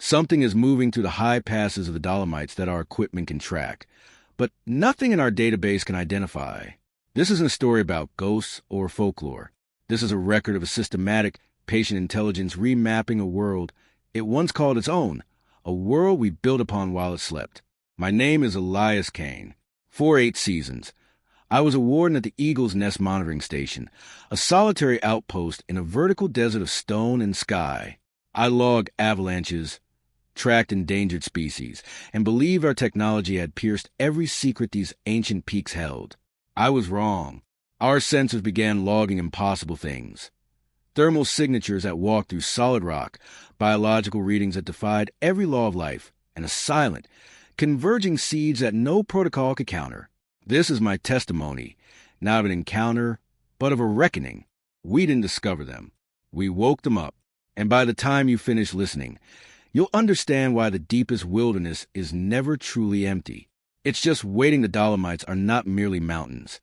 Something is moving through the high passes of the Dolomites that our equipment can track, but nothing in our database can identify. This isn't a story about ghosts or folklore. This is a record of a systematic, patient intelligence remapping a world it once called its own, a world we built upon while it slept. My name is Elias Caine. For 8 seasons, I was a warden at the Eagle's Nest Monitoring Station, a solitary outpost in a vertical desert of stone and sky. I logged avalanches, tracked endangered species, and believed our technology had pierced every secret these ancient peaks held. I was wrong. Our sensors began logging impossible things. Thermal signatures that walked through solid rock, biological readings that defied every law of life, and a silent, converging seeds that no protocol could counter. This is my testimony, not of an encounter, but of a reckoning. We didn't discover them. We woke them up. And by the time you finish listening, you'll understand why the deepest wilderness is never truly empty. It's just waiting. The Dolomites are not merely mountains.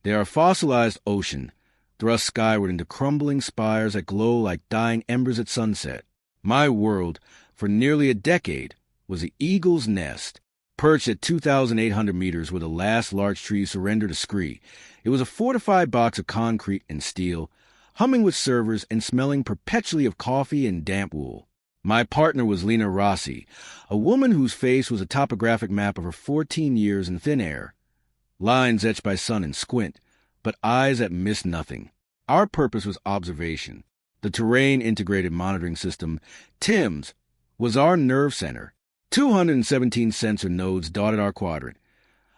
They are a fossilized ocean, thrust skyward into crumbling spires that glow like dying embers at sunset. My world, for nearly a decade, was the Eagle's Nest, perched at 2,800 meters where the last large trees surrendered to scree. It was a fortified box of concrete and steel, humming with servers and smelling perpetually of coffee and damp wool. My partner was Lena Rossi, a woman whose face was a topographic map of her 14 years in thin air, lines etched by sun and squint, but eyes that missed nothing. Our purpose was observation. The terrain integrated monitoring system, TIMS, was our nerve center. 217 sensor nodes dotted our quadrant,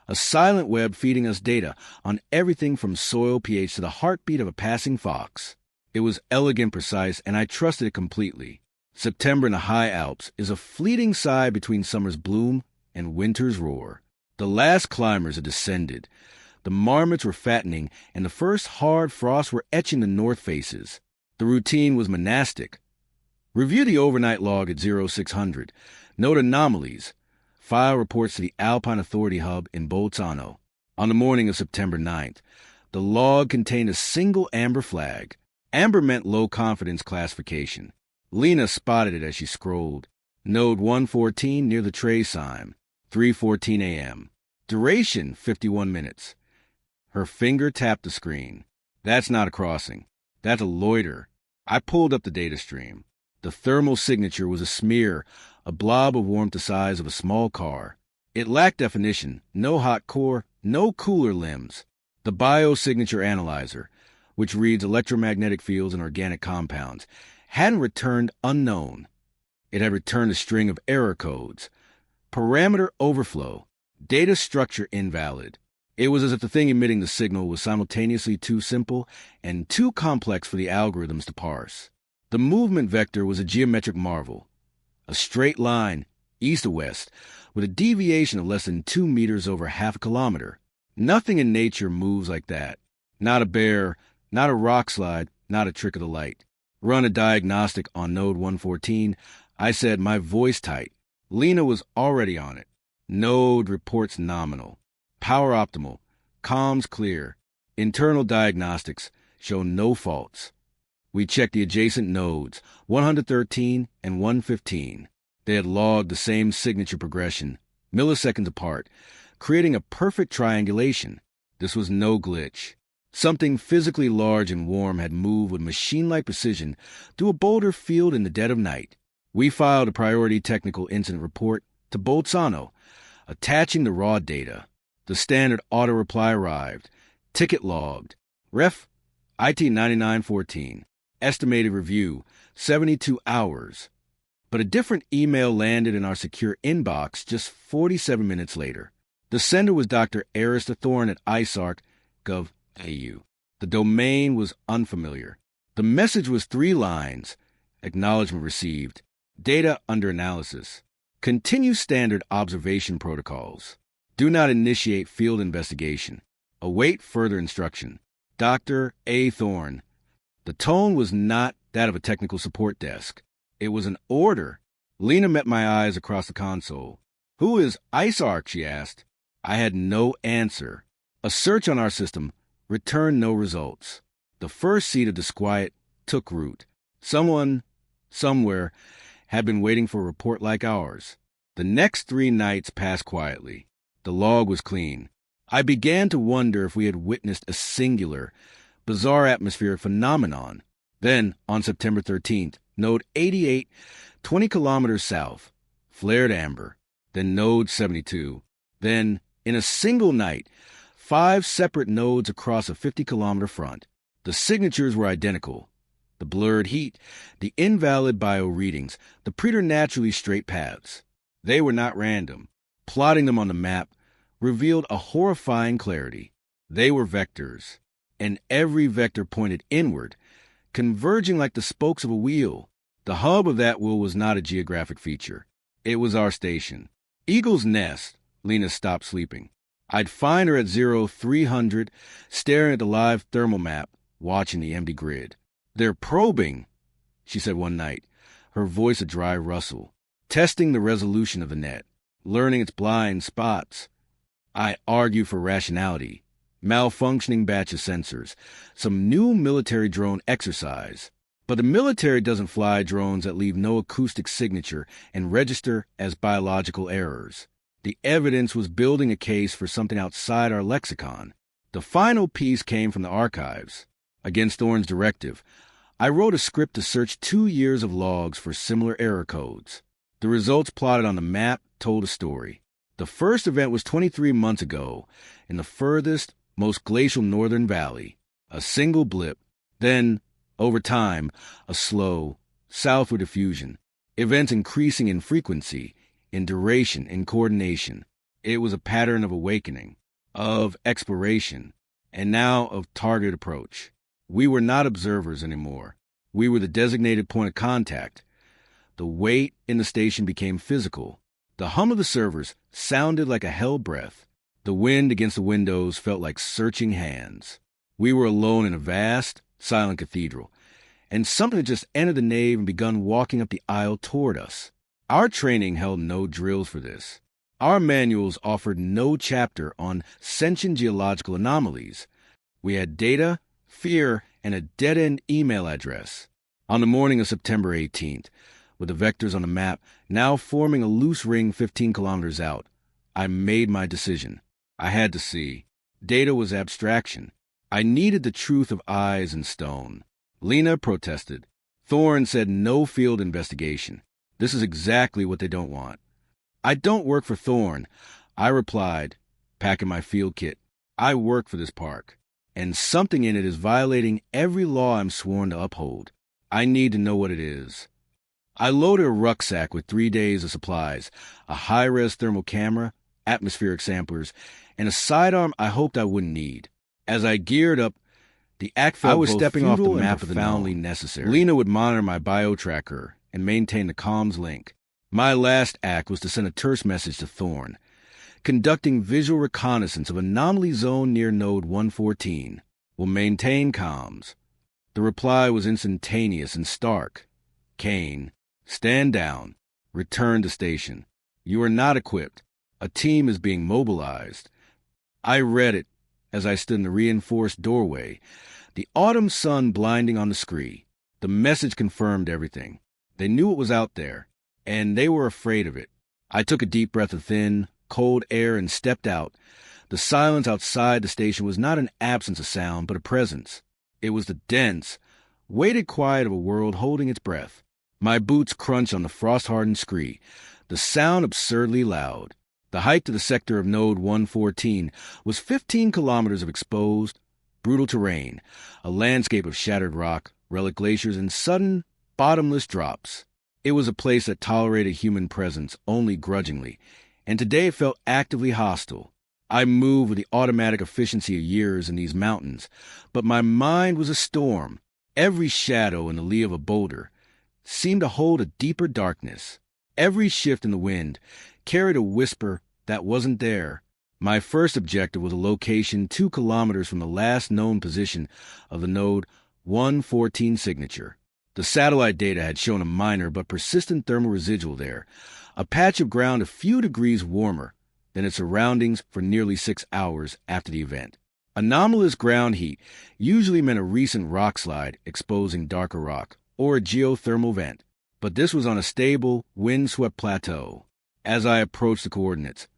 a silent web feeding us data on everything from soil pH to the heartbeat of a passing fox. It was elegant, precise, and I trusted it completely. September in the high Alps is a fleeting sigh between summer's bloom and winter's roar. The last climbers had descended. The marmots were fattening, and the first hard frosts were etching the north faces. The routine was monastic. Review the overnight log at 0600. Note anomalies. File reports to the Alpine Authority Hub in Bolzano. On the morning of September 9th, the log contained a single amber flag. Amber meant low confidence classification. Lena spotted it as she scrolled. Node 114 near the tray sign. 3:14 a.m. Duration 51 minutes. Her finger tapped the screen. That's not a crossing. That's a loiter. I pulled up the data stream. The thermal signature was a smear, a blob of warmth the size of a small car. It lacked definition, no hot core, no cooler limbs. The biosignature analyzer, which reads electromagnetic fields and organic compounds, hadn't returned unknown. It had returned a string of error codes. Parameter overflow. Data structure invalid. It was as if the thing emitting the signal was simultaneously too simple and too complex for the algorithms to parse. The movement vector was a geometric marvel. A straight line, east to west, with a deviation of less than 2 meters over half a kilometer. Nothing in nature moves like that. Not a bear, not a rock slide, not a trick of the light. Run a diagnostic on node 114. I said, my voice tight. Lena was already on it. Node reports nominal. Power optimal. Comms clear. Internal diagnostics show no faults. We checked the adjacent nodes, 113 and 115. They had logged the same signature progression, milliseconds apart, creating a perfect triangulation. This was no glitch. Something physically large and warm had moved with machine-like precision through a boulder field in the dead of night. We filed a priority technical incident report to Bolzano, attaching the raw data. The standard auto-reply arrived. Ticket logged. Ref, IT 9914. Estimated review, 72 hours. But a different email landed in our secure inbox just 47 minutes later. The sender was Dr. Aris Thorne at isarc.gov.au. The domain was unfamiliar. The message was 3 lines. Acknowledgement received. Data under analysis. Continue standard observation protocols. Do not initiate field investigation. Await further instruction. Dr. A. Thorne. The tone was not that of a technical support desk. It was an order. Lena met my eyes across the console. Who is ISARC, she asked. I had no answer. A search on our system returned no results. The first seed of disquiet took root. Someone, somewhere, had been waiting for a report like ours. The next 3 nights passed quietly. The log was clean. I began to wonder if we had witnessed a singular, bizarre atmospheric phenomenon. Then, on September 13th, node 88, 20 kilometers south, flared amber. Then node 72. Then, in a single night, 5 separate nodes across a 50-kilometer front. The signatures were identical. The blurred heat, the invalid bio-readings, the preternaturally straight paths. They were not random. Plotting them on the map revealed a horrifying clarity. They were vectors, and every vector pointed inward, converging like the spokes of a wheel. The hub of that wheel was not a geographic feature. It was our station. Eagle's Nest. Lena stopped sleeping. I'd find her at 0300, staring at the live thermal map, watching the empty grid. "They're probing," she said one night, her voice a dry rustle, "testing the resolution of the net, learning its blind spots." I argue for rationality. Malfunctioning batch of sensors, some new military drone exercise. But the military doesn't fly drones that leave no acoustic signature and register as biological errors. The evidence was building a case for something outside our lexicon. The final piece came from the archives. Against Thorne's directive, I wrote a script to search 2 years of logs for similar error codes. The results plotted on the map told a story. The first event was 23 months ago, in the furthest, most glacial northern valley. A single blip. Then, over time, a slow, southward diffusion. Events increasing in frequency, in duration, in coordination. It was a pattern of awakening, of exploration, and now of targeted approach. We were not observers anymore. We were the designated point of contact. The weight in the station became physical. The hum of the servers sounded like a hell breath. The wind against the windows felt like searching hands. We were alone in a vast, silent cathedral, and something had just entered the nave and begun walking up the aisle toward us. Our training held no drills for this. Our manuals offered no chapter on sentient geological anomalies. We had data, fear, and a dead-end email address. On the morning of September 18th, with the vectors on the map now forming a loose ring 15 kilometers out, I made my decision. I had to see. Data was abstraction. I needed the truth of eyes and stone. Lena protested. Thorne said no field investigation. This is exactly what they don't want. "I don't work for Thorne," I replied, packing my field kit. "I work for this park, and something in it is violating every law I'm sworn to uphold. I need to know what it is." I loaded a rucksack with 3 days of supplies, a high-res thermal camera, atmospheric samplers, and a sidearm I hoped I wouldn't need. As I geared up, the act felt both stepping off the map and profoundly necessary. Lena would monitor my bio-tracker and maintain the comms link. My last act was to send a terse message to Thorne, conducting visual reconnaissance of anomaly zone near node 114. "Will maintain comms." The reply was instantaneous and stark. "Caine, stand down. Return to station. You are not equipped. A team is being mobilized." I read it as I stood in the reinforced doorway, the autumn sun blinding on the scree. The message confirmed everything. They knew it was out there, and they were afraid of it. I took a deep breath of thin, cold air and stepped out. The silence outside the station was not an absence of sound, but a presence. It was the dense, weighted quiet of a world holding its breath. My boots crunched on the frost-hardened scree, the sound absurdly loud. The height to the sector of node 114 was 15 kilometers of exposed, brutal terrain, a landscape of shattered rock, relic glaciers, and sudden, bottomless drops. It was a place that tolerated human presence only grudgingly, and today it felt actively hostile. I moved with the automatic efficiency of years in these mountains, but my mind was a storm. Every shadow in the lee of a boulder seemed to hold a deeper darkness. Every shift in the wind carried a whisper that wasn't there. My first objective was a location 2 kilometers from the last known position of the node 114 signature. The satellite data had shown a minor but persistent thermal residual there, a patch of ground a few degrees warmer than its surroundings for nearly 6 hours after the event. Anomalous ground heat usually meant a recent rock slide exposing darker rock, or a geothermal vent. but this was on a stable, wind-swept plateau. As I approached the coordinates,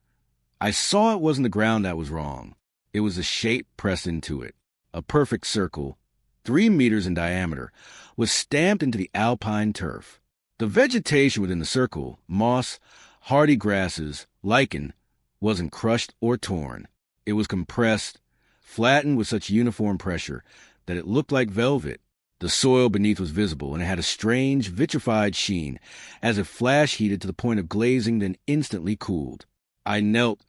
I saw it wasn't the ground that was wrong. It was the shape pressed into it. A perfect circle, 3 meters in diameter, was stamped into the alpine turf. The vegetation within the circle, moss, hardy grasses, lichen, wasn't crushed or torn. It was compressed, flattened with such uniform pressure that it looked like velvet. The soil beneath was visible, and it had a strange, vitrified sheen, as if flash heated to the point of glazing, then instantly cooled. I knelt,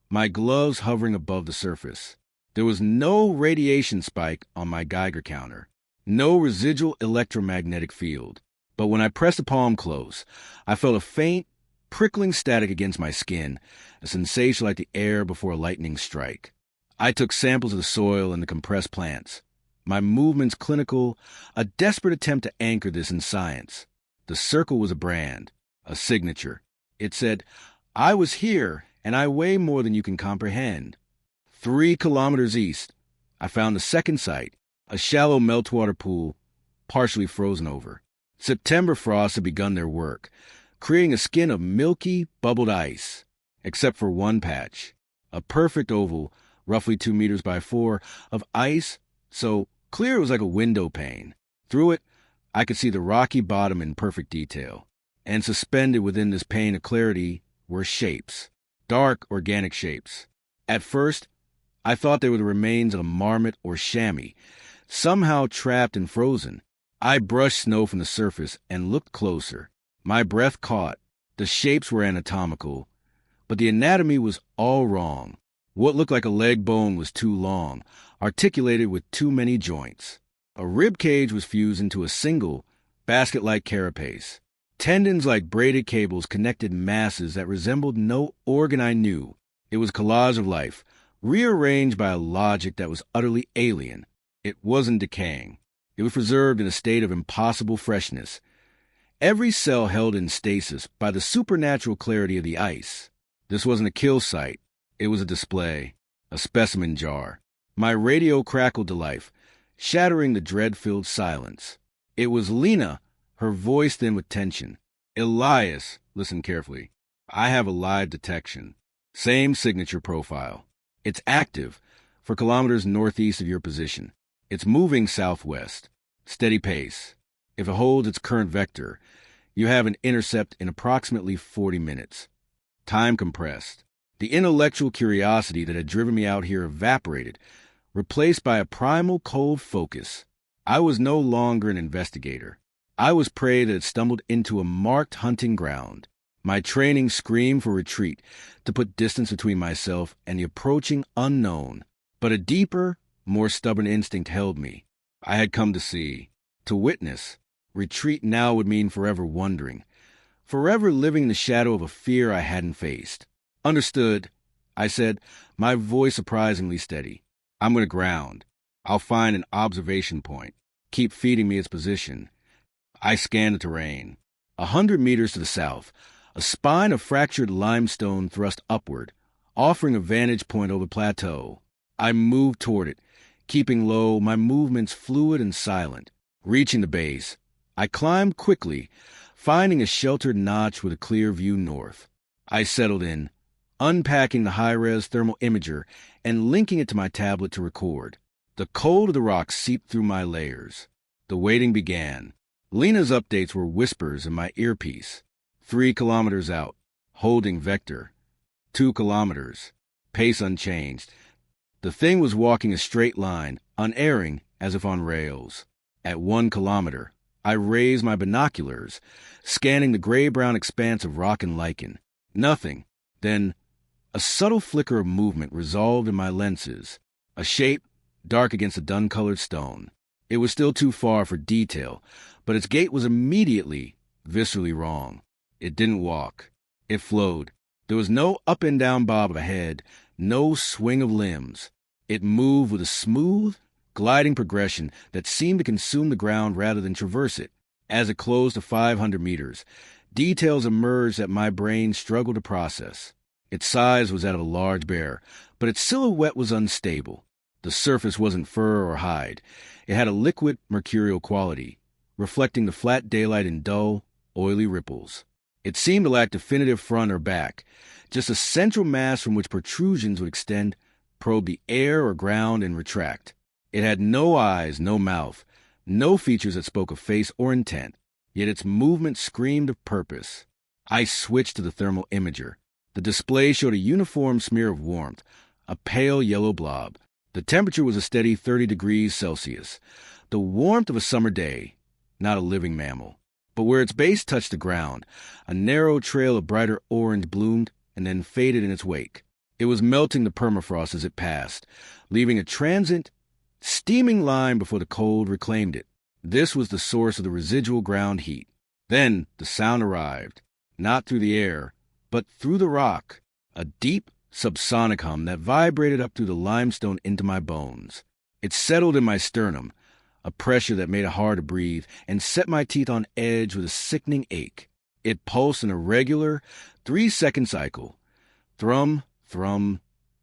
my gloves hovering above the surface. There was no radiation spike on my Geiger counter, no residual electromagnetic field. But when I pressed the palm close, I felt a faint, prickling static against my skin, a sensation like the air before a lightning strike. I took samples of the soil and the compressed plants. My movements clinical, a desperate attempt to anchor this in science. The circle was a brand, a signature. It said, "I was here, and I weigh more than you can comprehend." 3 kilometers east, I found a second site, a shallow meltwater pool, partially frozen over. September frosts had begun their work, creating a skin of milky, bubbled ice, except for one patch, a perfect oval, roughly 2 meters by 4, of ice, so clear it was like a window pane. Through it, I could see the rocky bottom in perfect detail, and suspended within this pane of clarity were shapes, dark organic shapes. At first, I thought they were the remains of a marmot or chamois, somehow trapped and frozen. I brushed snow from the surface and looked closer. My breath caught. The shapes were anatomical, but the anatomy was all wrong. What looked like a leg bone was too long, articulated with too many joints. A rib cage was fused into a single, basket-like carapace. Tendons like braided cables connected masses that resembled no organ I knew. It was a collage of life, rearranged by a logic that was utterly alien. It wasn't decaying. It was preserved in a state of impossible freshness. Every cell held in stasis by the supernatural clarity of the ice. This wasn't a kill site. It was a display, a specimen jar. My radio crackled to life, shattering the dread-filled silence. It was Lena, her voice thin with tension. "Elias, listen carefully. I have a live detection. Same signature profile. It's active, for kilometers northeast of your position. It's moving southwest. Steady pace. If it holds its current vector, you have an intercept in approximately 40 minutes. Time compressed. The intellectual curiosity that had driven me out here evaporated, replaced by a primal cold focus. I was no longer an investigator. I was prey that had stumbled into a marked hunting ground. My training screamed for retreat, to put distance between myself and the approaching unknown. But a deeper, more stubborn instinct held me. I had come to see, to witness. Retreat now would mean forever wondering, forever living in the shadow of a fear I hadn't faced. "Understood," I said, my voice surprisingly steady. "I'm going to ground. I'll find an observation point. Keep feeding me its position." I scanned the terrain. 100 meters to the south, a spine of fractured limestone thrust upward, offering a vantage point over the plateau. I moved toward it, keeping low, my movements fluid and silent. Reaching the base, I climbed quickly, finding a sheltered notch with a clear view north. I settled in, unpacking the high-res thermal imager and linking it to my tablet to record. The cold of the rock seeped through my layers. The waiting began. Lena's updates were whispers in my earpiece. 3 kilometers out, holding vector. 2 kilometers, pace unchanged. The thing was walking a straight line, unerring as if on rails. At 1 kilometer, I raised my binoculars, scanning the gray-brown expanse of rock and lichen. Nothing. Then, a subtle flicker of movement resolved in my lenses. A shape, dark against the dun-colored stone. It was still too far for detail, but its gait was immediately, viscerally wrong. It didn't walk. It flowed. There was no up and down bob of a head, no swing of limbs. It moved with a smooth, gliding progression that seemed to consume the ground rather than traverse it. As it closed to 500 meters, details emerged that my brain struggled to process. Its size was that of a large bear, but its silhouette was unstable. The surface wasn't fur or hide. It had a liquid, mercurial quality, reflecting the flat daylight in dull, oily ripples. It seemed to lack definitive front or back, just a central mass from which protrusions would extend, probe the air or ground, and retract. It had no eyes, no mouth, no features that spoke of face or intent, yet its movement screamed of purpose. I switched to the thermal imager. The display showed a uniform smear of warmth, a pale yellow blob. The temperature was a steady 30 degrees Celsius, the warmth of a summer day, not a living mammal. But where its base touched the ground, a narrow trail of brighter orange bloomed and then faded in its wake. It was melting the permafrost as it passed, leaving a transient, steaming line before the cold reclaimed it. This was the source of the residual ground heat. Then the sound arrived, not through the air, but through the rock, a deep, subsonic hum that vibrated up through the limestone into my bones. It settled in my sternum, a pressure that made it hard to breathe and set my teeth on edge with a sickening ache. It pulsed in a regular, 3-second cycle. Thrum, thrum,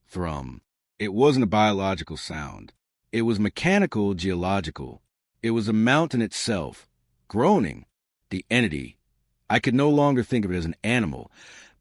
thrum. It wasn't a biological sound. It was mechanical, geological. It was the mountain itself, groaning. The entity, I could no longer think of it as an animal,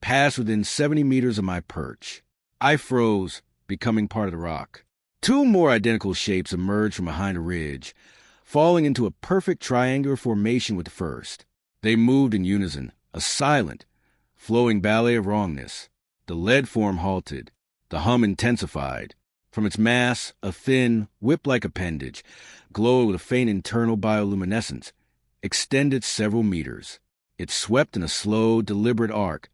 passed within 70 meters of my perch. I froze, becoming part of the rock. 2 more identical shapes emerged from behind a ridge, falling into a perfect triangular formation with the first. They moved in unison, a silent, flowing ballet of wrongness. The lead form halted. The hum intensified. From its mass, a thin, whip-like appendage, glowed with a faint internal bioluminescence, extended several meters. It swept in a slow, deliberate arc,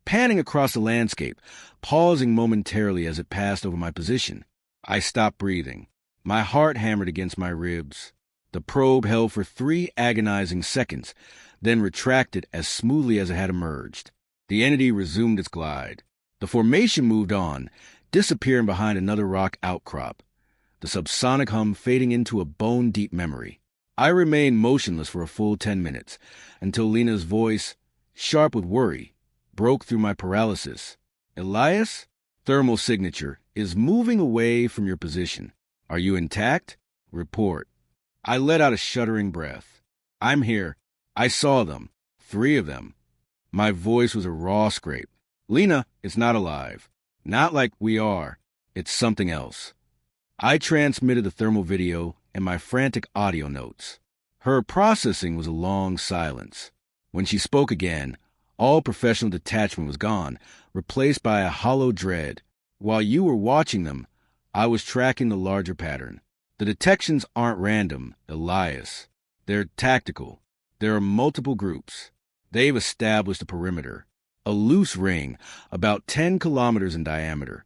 panning across the landscape, pausing momentarily as it passed over my position. I stopped breathing. My heart hammered against my ribs. The probe held for 3 agonizing seconds, then retracted as smoothly as it had emerged. The entity resumed its glide. The formation moved on, disappearing behind another rock outcrop, the subsonic hum fading into a bone-deep memory. I remained motionless for a full 10 minutes, until Lena's voice, sharp with worry, broke through my paralysis. "Elias, thermal signature is moving away from your position. Are you intact? Report." I let out a shuddering breath. "I'm here. I saw them. 3 of them." My voice was a raw scrape. "Lena, it's not alive. Not like we are. It's something else." I transmitted the thermal video and my frantic audio notes. Her processing was a long silence. When she spoke again, all professional detachment was gone, replaced by a hollow dread. "While you were watching them, I was tracking the larger pattern. The detections aren't random, Elias. They're tactical. There are multiple groups. They've established a perimeter, a loose ring about 10 kilometers in diameter."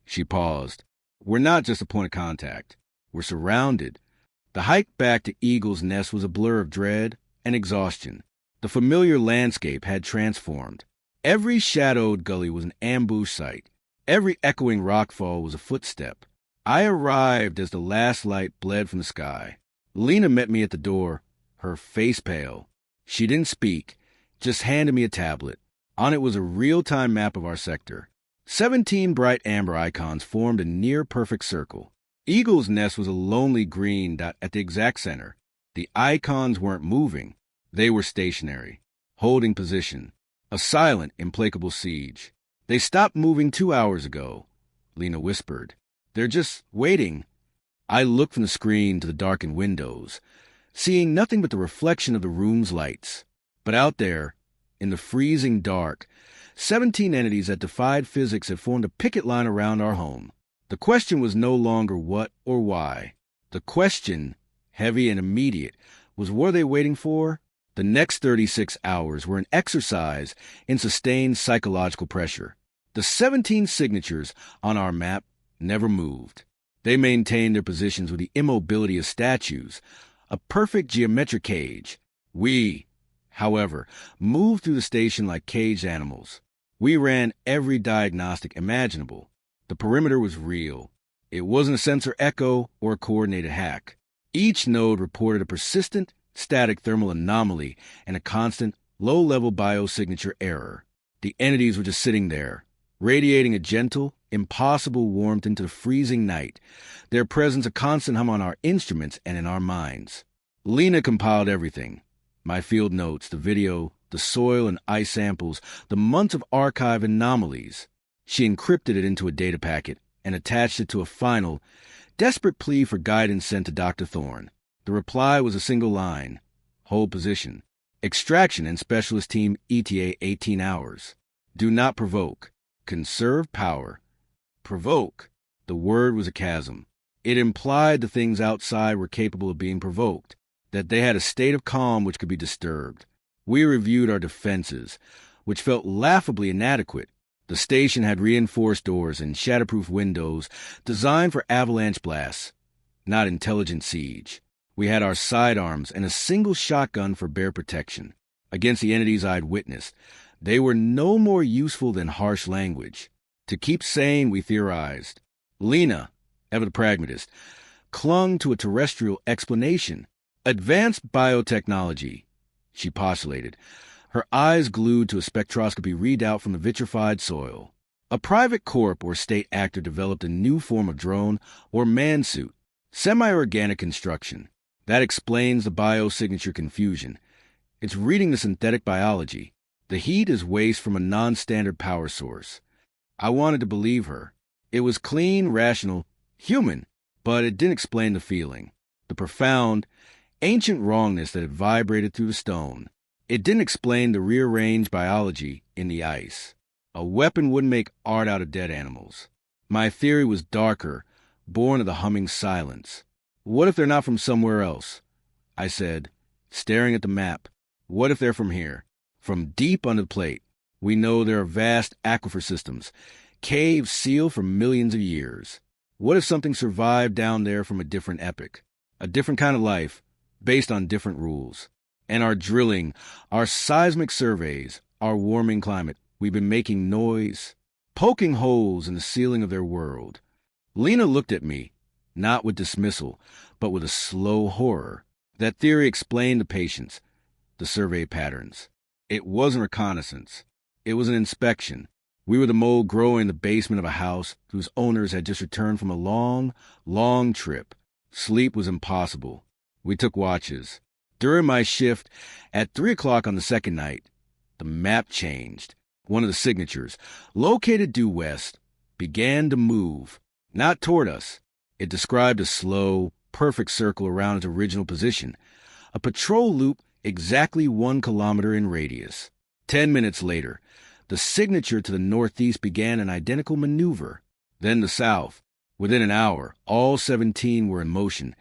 She paused. "We're not just a point of contact. We're surrounded." The hike back to Eagle's Nest was a blur of dread and exhaustion. The familiar landscape had transformed. Every shadowed gully was an ambush site. Every echoing rockfall was a footstep. I arrived as the last light bled from the sky. Lena met me at the door, her face pale. She didn't speak, just handed me a tablet. On it was a real-time map of our sector. 17 bright amber icons formed a near-perfect circle. Eagle's Nest was a lonely green dot at the exact center. The icons weren't moving. They were stationary, holding position. A silent, implacable siege. "They stopped moving 2 hours ago," Lena whispered. "They're just waiting." I looked from the screen to the darkened windows, seeing nothing but the reflection of the room's lights. But out there, in the freezing dark, 17 entities that defied physics had formed a picket line around our home. The question was no longer what or why. The question, heavy and immediate, was what are they waiting for? The next 36 hours were an exercise in sustained psychological pressure. The 17 signatures on our map never moved. They maintained their positions with the immobility of statues, a perfect geometric cage. We, however, moved through the station like caged animals. We ran every diagnostic imaginable. The perimeter was real. It wasn't a sensor echo or a coordinated hack. Each node reported a persistent, static thermal anomaly and a constant, low-level biosignature error. The entities were just sitting there, radiating a gentle, impossible warmth into the freezing night, their presence a constant hum on our instruments and in our minds. Lena compiled everything. My field notes, the video, the soil and ice samples, the months of archive anomalies. She encrypted it into a data packet and attached it to a final, desperate plea for guidance sent to Dr. Thorne. The reply was a single line: hold position. Extraction and specialist team ETA 18 hours. Do not provoke. Conserve power. Provoke. The word was a chasm. It implied the things outside were capable of being provoked, that they had a state of calm which could be disturbed. We reviewed our defenses, which felt laughably inadequate. The station had reinforced doors and shatterproof windows designed for avalanche blasts, not intelligent siege. We had our sidearms and a single shotgun for bare protection. Against the entities I'd witnessed, they were no more useful than harsh language. To keep sane, we theorized. Lena, ever the pragmatist, clung to a terrestrial explanation. Advanced biotechnology, she postulated, her eyes glued to a spectroscopy readout from the vitrified soil. A private corp or state actor developed a new form of drone or man-suit, semi-organic construction. That explains the biosignature confusion. It's reading the synthetic biology. The heat is waste from a non-standard power source. I wanted to believe her. It was clean, rational, human, but it didn't explain the feeling, the profound, ancient wrongness that had vibrated through the stone. It didn't explain the rearranged biology in the ice. A weapon wouldn't make art out of dead animals. My theory was darker, born of the humming silence. What if they're not from somewhere else? I said, staring at the map. What if they're from here? From deep under the plate. We know there are vast aquifer systems, caves sealed for millions of years. What if something survived down there from a different epoch? A different kind of life, based on different rules. And our drilling, our seismic surveys, our warming climate, we've been making noise, poking holes in the ceiling of their world. Lena looked at me, not with dismissal, but with a slow horror. That theory explained the patients, the survey patterns. It wasn't reconnaissance. It was an inspection. We were the mold growing in the basement of a house whose owners had just returned from a long, long trip. Sleep was impossible. We took watches. During my shift, at 3 o'clock on the second night, the map changed. One of the signatures, located due west, began to move, not toward us. It described a slow, perfect circle around its original position, a patrol loop exactly 1 kilometer in radius. 10 minutes later, the signature to the northeast began an identical maneuver. Then the south. Within an hour, all 17 were in motion,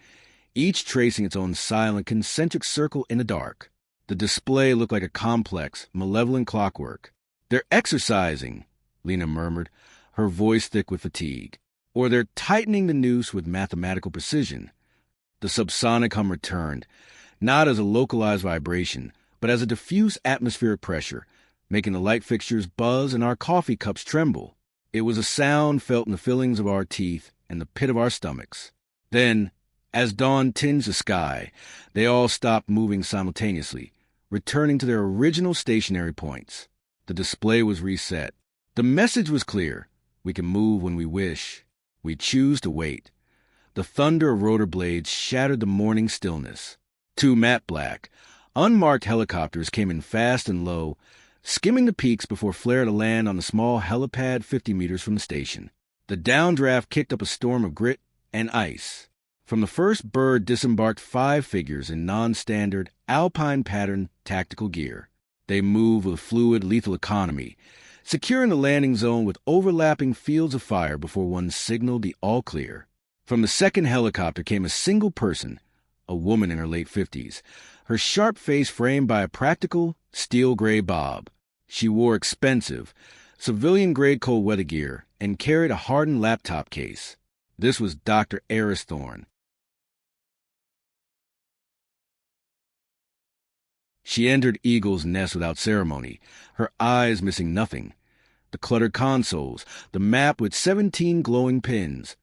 each tracing its own silent, concentric circle in the dark. The display looked like a complex, malevolent clockwork. "They're exercising," Lena murmured, her voice thick with fatigue. "Or they're tightening the noose with mathematical precision." The subsonic hum returned, not as a localized vibration, but as a diffuse atmospheric pressure, making the light fixtures buzz and our coffee cups tremble. It was a sound felt in the fillings of our teeth and the pit of our stomachs. Then, as dawn tinged the sky, they all stopped moving simultaneously, returning to their original stationary points. The display was reset. The message was clear. We can move when we wish. We choose to wait. The thunder of rotor blades shattered the morning stillness. 2 matte black, unmarked helicopters came in fast and low, skimming the peaks before flare to land on the small helipad 50 meters from the station. The downdraft kicked up a storm of grit and ice. From the first bird disembarked 5 figures in non-standard, alpine pattern tactical gear. They moved with fluid, lethal economy, securing the landing zone with overlapping fields of fire before one signaled the all-clear. From the second helicopter came a single person, a woman in her late 50s, her sharp face framed by a practical, steel-gray bob. She wore expensive, civilian-grade cold weather gear and carried a hardened laptop case. This was Dr. Aris Thorne. She entered Eagle's Nest without ceremony, her eyes missing nothing. The cluttered consoles, the map with 17 glowing pins,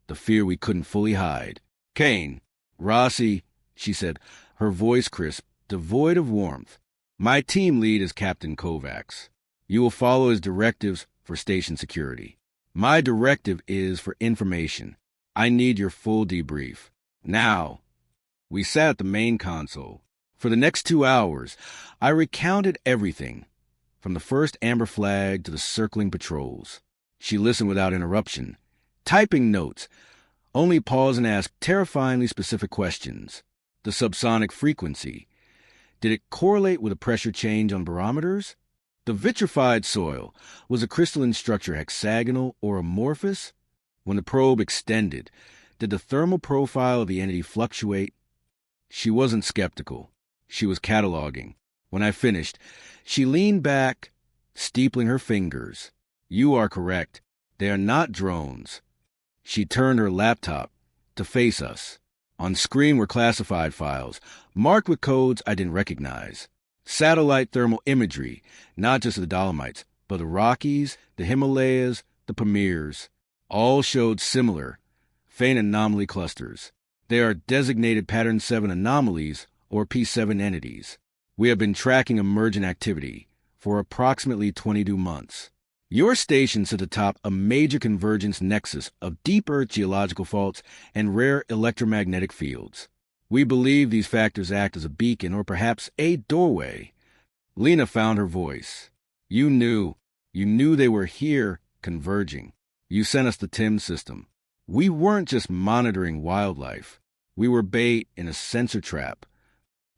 the fear we couldn't fully hide. "Caine, Rossi," she said, her voice crisp, devoid of warmth. "My team lead is Captain Kovacs. You will follow his directives for station security. My directive is for information. I need your full debrief. Now." We sat at the main console. For the next 2 hours, I recounted everything, from the first amber flag to the circling patrols. She listened without interruption, typing notes, only pause and ask terrifyingly specific questions. The subsonic frequency. Did it correlate with a pressure change on barometers? The vitrified soil. Was a crystalline structure hexagonal or amorphous? When the probe extended, did the thermal profile of the entity fluctuate? She wasn't skeptical. She was cataloging. When I finished, she leaned back, steepling her fingers. You are correct. They are not drones. She turned her laptop to face us. On screen were classified files, marked with codes I didn't recognize. Satellite thermal imagery, not just of the Dolomites, but the Rockies, the Himalayas, the Pamirs. All showed similar, faint anomaly clusters. They are designated Pattern 7 anomalies, or P7 entities. We have been tracking emergent activity for approximately 22 months. Your station's atop a major convergence nexus of deep Earth geological faults and rare electromagnetic fields. We believe these factors act as a beacon or perhaps a doorway. Lena found her voice. You knew they were here, converging. You sent us the TIM system. We weren't just monitoring wildlife. We were bait in a sensor trap.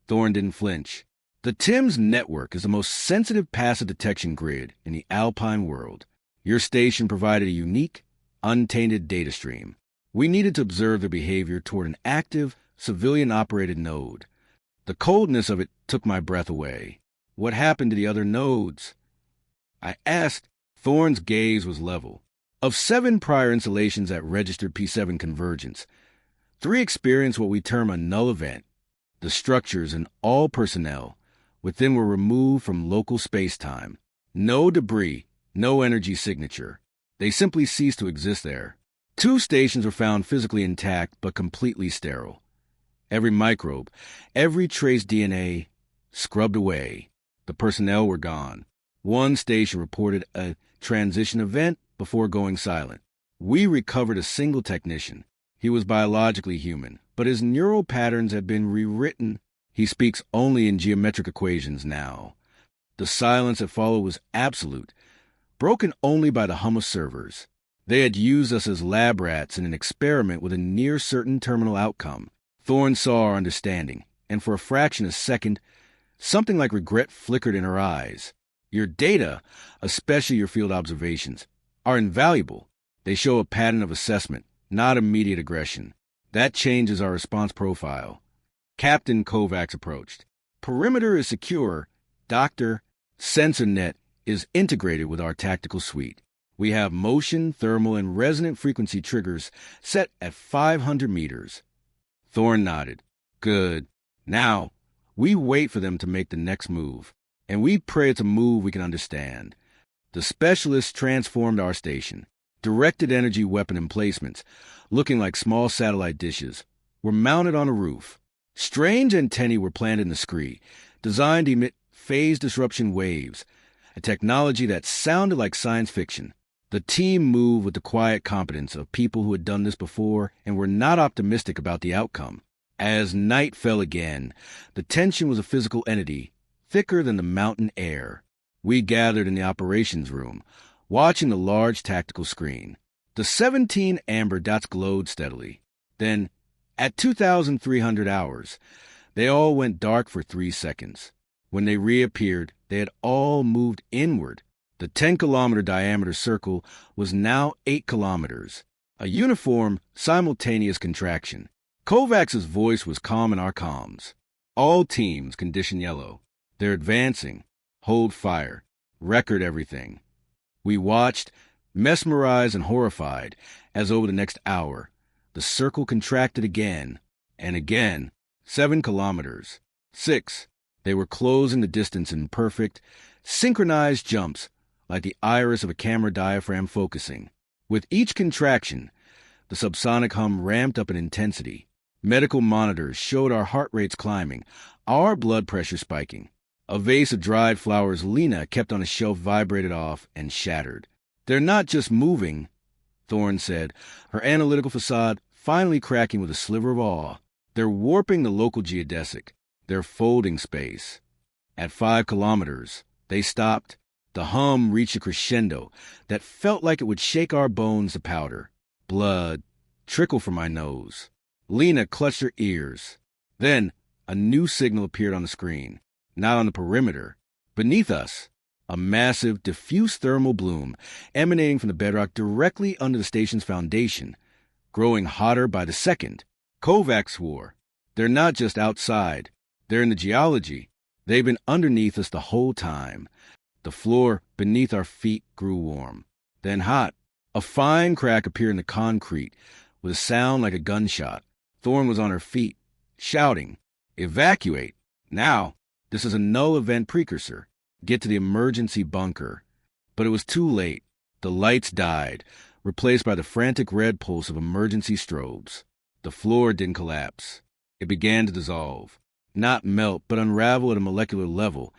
Thorne didn't flinch. The TIMS network is the most sensitive passive detection grid in the alpine world. Your station provided a unique, untainted data stream. We needed to observe their behavior toward an active, civilian-operated node. The coldness of it took my breath away. What happened to the other nodes? I asked. Thorne's gaze was level. Of 7 prior installations that registered P7 convergence, 3 experienced what we term a null event. The structures and all personnel within were removed from local space-time. No debris, no energy signature. They simply ceased to exist there. 2 stations were found physically intact but completely sterile. Every microbe, every trace DNA, scrubbed away. The personnel were gone. 1 station reported a transition event before going silent. We recovered a single technician. He was biologically human, but his neural patterns had been rewritten. He speaks only in geometric equations now. The silence that followed was absolute, broken only by the hum of servers. They had used us as lab rats in an experiment with a near-certain terminal outcome. Thorne saw our understanding, and for a fraction of a second, something like regret flickered in her eyes. Your data, especially your field observations, are invaluable. They show a pattern of assessment, not immediate aggression. That changes our response profile. Captain Kovacs approached. Perimeter is secure. Doctor, sensor net is integrated with our tactical suite. We have motion, thermal, and resonant frequency triggers set at 500 meters. Thorne nodded. Good. Now, we wait for them to make the next move, and we pray it's a move we can understand. The specialists transformed our station. Directed energy weapon emplacements, looking like small satellite dishes, were mounted on a roof. Strange antennae were planted in the scree, designed to emit phase disruption waves, a technology that sounded like science fiction. The team moved with the quiet competence of people who had done this before and were not optimistic about the outcome. As night fell again, the tension was a physical entity, thicker than the mountain air. We gathered in the operations room, watching the large tactical screen. The 17 amber dots glowed steadily. Then, at 2,300 hours, they all went dark for 3 seconds. When they reappeared, they had all moved inward. The 10-kilometer diameter circle was now 8 kilometers, a uniform, simultaneous contraction. Kovacs' voice was calm in our comms. All teams condition yellow. They're advancing. Hold fire. Record everything. We watched, mesmerized and horrified, as over the next hour, the circle contracted again and again. 7 kilometers. 6. They were closing the distance in perfect, synchronized jumps, like the iris of a camera diaphragm focusing. With each contraction, the subsonic hum ramped up in intensity. Medical monitors showed our heart rates climbing, our blood pressure spiking. A vase of dried flowers Lena kept on a shelf vibrated off and shattered. They're not just moving, Thorne said, her analytical facade finally cracking with a sliver of awe. They're warping the local geodesic. their folding space. At 5 kilometers, they stopped. The hum reached a crescendo that felt like it would shake our bones to powder. Blood trickled from my nose. Lena clutched her ears. Then a new signal appeared on the screen, not on the perimeter. Beneath us, a massive, diffuse thermal bloom emanating from the bedrock directly under the station's foundation, growing hotter by the second. Kovacs swore, "They're not just outside. They're in the geology. They've been underneath us the whole time." The floor beneath our feet grew warm, then hot. A fine crack appeared in the concrete with a sound like a gunshot. Thorne was on her feet, shouting, "Evacuate! Now! This is a null event precursor. Get to the emergency bunker." But it was too late. The lights died, replaced by the frantic red pulse of emergency strobes. The floor didn't collapse. It began to dissolve. Not melt, but unravel at a molecular level,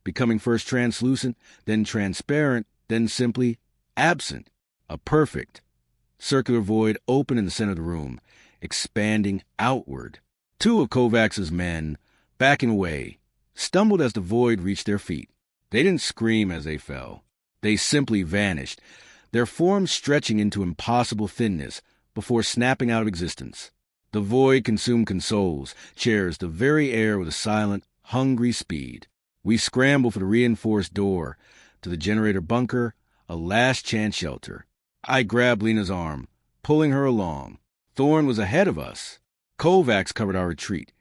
becoming first translucent, then transparent, then simply absent. A perfect, circular void opened in the center of the room, expanding outward. 2 of Kovacs's men, backing away, stumbled as the void reached their feet. They didn't scream as they fell. They simply vanished, their forms stretching into impossible thinness before snapping out of existence. The void consumed consoles, chairs, the very air with a silent, hungry speed. We scrambled for the reinforced door to the generator bunker, a last-chance shelter. I grabbed Lena's arm, pulling her along. Thorne was ahead of us. Kovacs covered our retreat,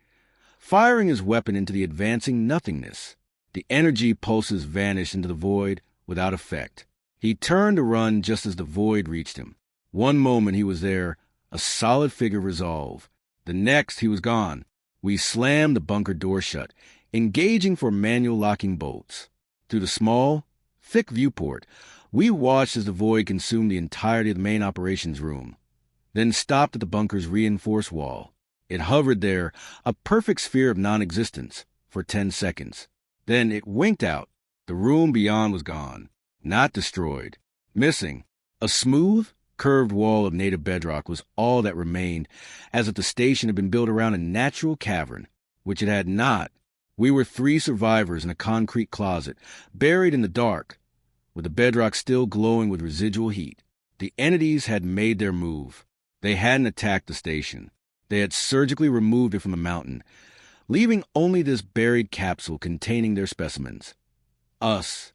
firing his weapon into the advancing nothingness. The energy pulses vanished into the void without effect. He turned to run just as the void reached him. One moment he was there, a solid figure of resolve. The next he was gone. We slammed the bunker door shut, engaging for manual locking bolts. Through the small, thick viewport, we watched as the void consumed the entirety of the main operations room, then stopped at the bunker's reinforced wall. It hovered there, a perfect sphere of non-existence, for 10 seconds. Then it winked out. The room beyond was gone, not destroyed, missing. A smooth, curved wall of native bedrock was all that remained, as if the station had been built around a natural cavern, which it had not. We were 3 survivors in a concrete closet, buried in the dark, with the bedrock still glowing with residual heat. The entities had made their move. They hadn't attacked the station. They had surgically removed it from the mountain, leaving only this buried capsule containing their specimens. Us.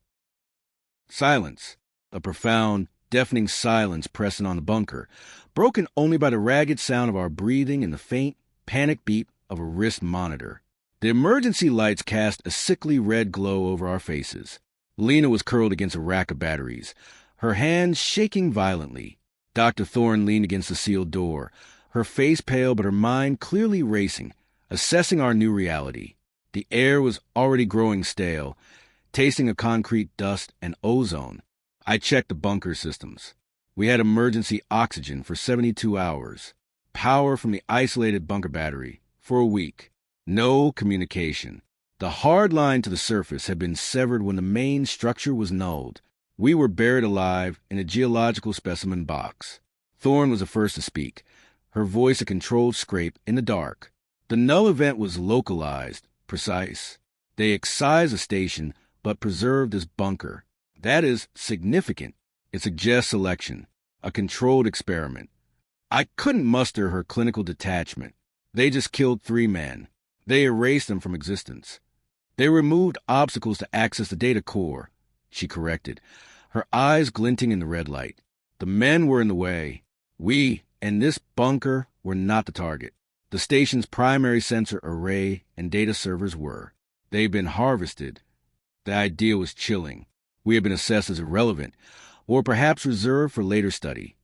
Silence. A profound, deafening silence pressing on the bunker, broken only by the ragged sound of our breathing and the faint, panic beep of a wrist monitor. The emergency lights cast a sickly red glow over our faces. Lena was curled against a rack of batteries, her hands shaking violently. Dr. Thorne leaned against the sealed door, her face pale but her mind clearly racing, assessing our new reality. The air was already growing stale, tasting of concrete dust and ozone. I checked the bunker systems. We had emergency oxygen for 72 hours, power from the isolated bunker battery for a week. No communication. The hard line to the surface had been severed when the main structure was nulled. We were buried alive in a geological specimen box. Thorne was the first to speak, her voice a controlled scrape in the dark. The null event was localized, precise. They excised the station, but preserved this bunker. That is significant. It suggests selection, a controlled experiment. I couldn't muster her clinical detachment. They just killed 3 men. They erased them from existence. They removed obstacles to access the data core, she corrected, her eyes glinting in the red light. The men were in the way. We and this bunker were not the target. The station's primary sensor array and data servers were. They'd been harvested. The idea was chilling. We had been assessed as irrelevant, or perhaps reserved for later study,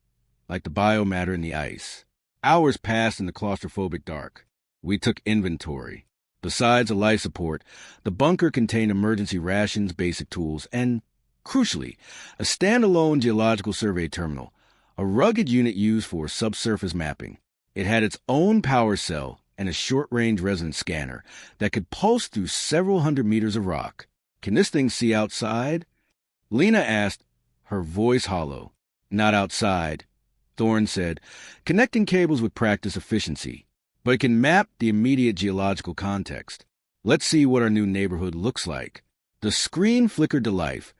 like the biomatter in the ice. Hours passed in the claustrophobic dark. We took inventory. Besides a life support, the bunker contained emergency rations, basic tools, and, crucially, a standalone geological survey terminal, a rugged unit used for subsurface mapping. It had its own power cell and a short-range resonance scanner that could pulse through several hundred meters of rock. "Can this thing see outside?" Lena asked, her voice hollow. "Not outside," Thorne said, connecting cables with practice efficiency. "But it can map the immediate geological context. Let's see what our new neighborhood looks like. The screen flickered to life,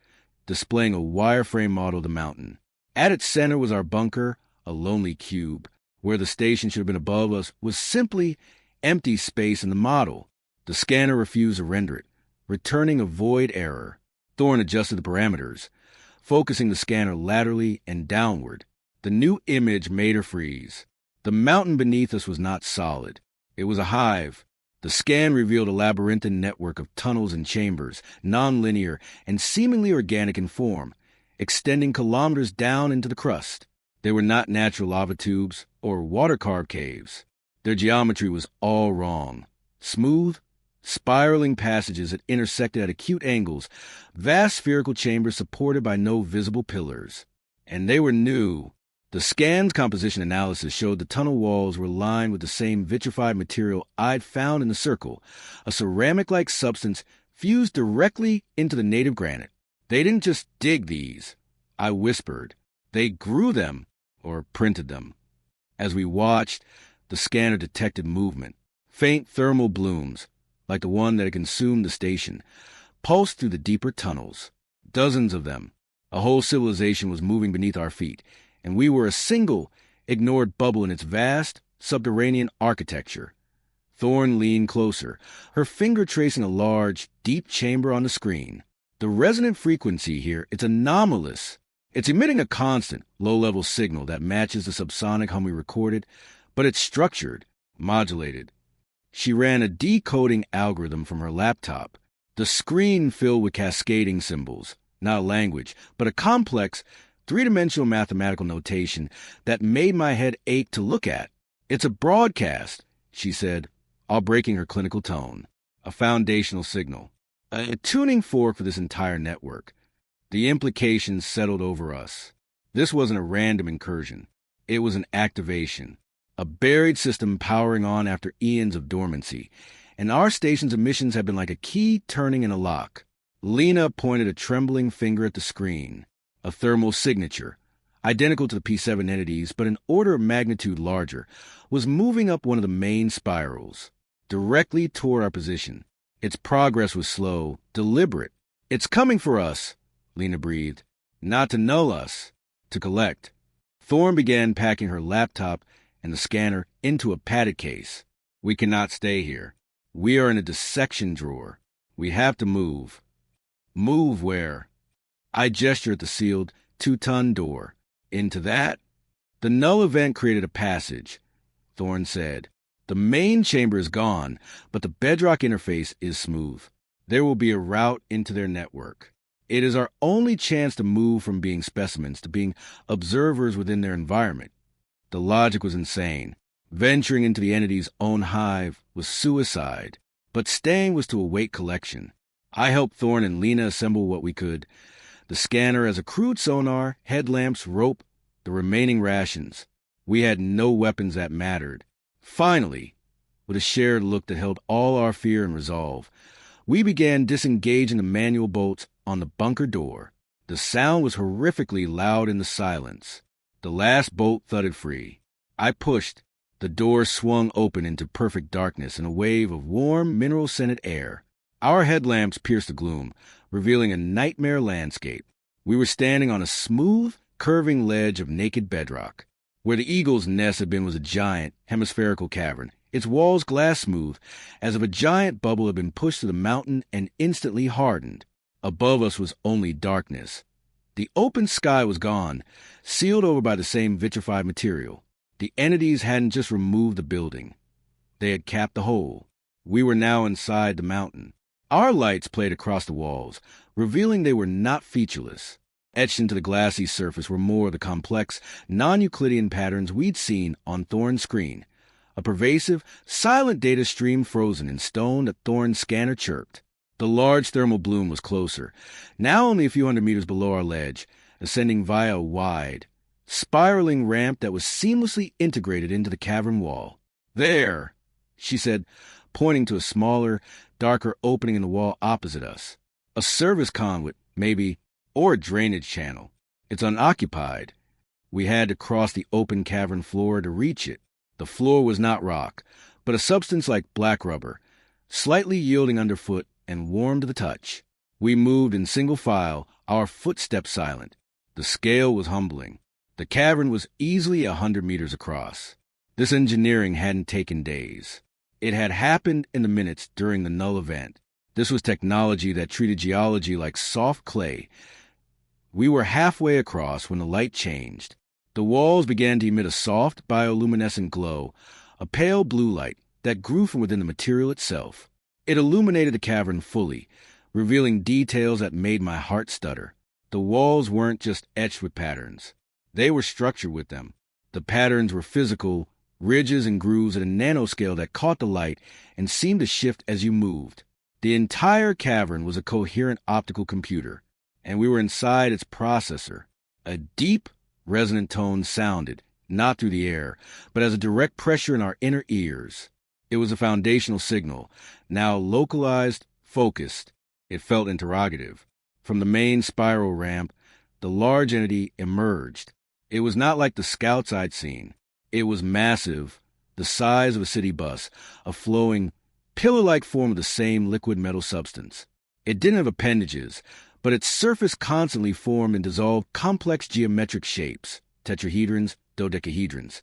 displaying a wireframe model of the mountain. At its center was our bunker, a lonely cube. Where the station should have been above us was simply empty space in the model. The scanner refused to render it, returning a void error. Thorne adjusted the parameters, focusing the scanner laterally and downward. The new image made her freeze. The mountain beneath us was not solid. It was a hive. The scan revealed a labyrinthine network of tunnels and chambers, nonlinear and seemingly organic in form, extending kilometers down into the crust. They were not natural lava tubes or water-carved caves. Their geometry was all wrong. Smooth, spiraling passages that intersected at acute angles, vast spherical chambers supported by no visible pillars. And they were new. The scan's composition analysis showed the tunnel walls were lined with the same vitrified material I'd found in the circle, a ceramic-like substance fused directly into the native granite. They didn't just dig these, I whispered. They grew them, or printed them. As we watched, the scanner detected movement. Faint thermal blooms, like the one that had consumed the station, pulsed through the deeper tunnels. Dozens of them. A whole civilization was moving beneath our feet, and we were a single, ignored bubble in its vast, subterranean architecture. Thorne leaned closer, her finger tracing a large, deep chamber on the screen. The resonant frequency here, it's anomalous. It's emitting a constant, low-level signal that matches the subsonic hum we recorded, but it's structured, modulated. She ran a decoding algorithm from her laptop. The screen filled with cascading symbols, not language, but a complex, three-dimensional mathematical notation that made my head ache to look at. It's a broadcast, she said, all breaking her clinical tone. A foundational signal. A tuning fork for this entire network. The implications settled over us. This wasn't a random incursion. It was an activation. A buried system powering on after eons of dormancy. And our station's emissions had been like a key turning in a lock. Lena pointed a trembling finger at the screen. A thermal signature, identical to the P7 entities but an order of magnitude larger, was moving up one of the main spirals, directly toward our position. Its progress was slow, deliberate. "It's coming for us," Lena breathed. "Not to null us, to collect." Thorne began packing her laptop and the scanner into a padded case. "We cannot stay here. We are in a dissection drawer. We have to move." "Move where?" I gestured at the sealed 2-ton door. "Into that?" "The null event created a passage," Thorne said. "The main chamber is gone, but the bedrock interface is smooth. There will be a route into their network. It is our only chance to move from being specimens to being observers within their environment." The logic was insane. Venturing into the entity's own hive was suicide, but staying was to await collection. I helped Thorne and Lena assemble what we could. The scanner as a crude sonar, headlamps, rope, the remaining rations. We had no weapons that mattered. Finally, with a shared look that held all our fear and resolve, we began disengaging the manual bolts on the bunker door. The sound was horrifically loud in the silence. The last bolt thudded free. I pushed. The door swung open into perfect darkness and a wave of warm, mineral-scented air. Our headlamps pierced the gloom, revealing a nightmare landscape. We were standing on a smooth, curving ledge of naked bedrock. Where the eagle's nest had been was a giant, hemispherical cavern, its walls glass-smooth, as if a giant bubble had been pushed to the mountain and instantly hardened. Above us was only darkness. The open sky was gone, sealed over by the same vitrified material. The entities hadn't just removed the building. They had capped the hole. We were now inside the mountain. Our lights played across the walls, revealing they were not featureless. Etched into the glassy surface were more of the complex, non-Euclidean patterns we'd seen on Thorne's screen. A pervasive, silent data stream frozen in stone that Thorne's scanner chirped. The large thermal bloom was closer, now only a few hundred meters below our ledge, ascending via a wide, spiraling ramp that was seamlessly integrated into the cavern wall. "There," she said, pointing to a smaller, darker opening in the wall opposite us. "A service conduit, maybe, or a drainage channel. It's unoccupied." We had to cross the open cavern floor to reach it. The floor was not rock, but a substance like black rubber, slightly yielding underfoot and warm to the touch. We moved in single file, our footsteps silent. The scale was humbling. The cavern was easily 100 meters across. This engineering hadn't taken days. It had happened in the minutes during the null event. This was technology that treated geology like soft clay. We were halfway across when the light changed. The walls began to emit a soft, bioluminescent glow, a pale blue light that grew from within the material itself. It illuminated the cavern fully, revealing details that made my heart stutter. The walls weren't just etched with patterns. They were structured with them. The patterns were physical, ridges and grooves at a nanoscale that caught the light and seemed to shift as you moved. The entire cavern was a coherent optical computer, and we were inside its processor. A deep, resonant tone sounded, not through the air, but as a direct pressure in our inner ears. It was a foundational signal, now localized, focused. It felt interrogative. From the main spiral ramp, the large entity emerged. It was not like the scouts I'd seen. It was massive, the size of a city bus, a flowing, pillar-like form of the same liquid metal substance. It didn't have appendages, but its surface constantly formed and dissolved complex geometric shapes, tetrahedrons, dodecahedrons,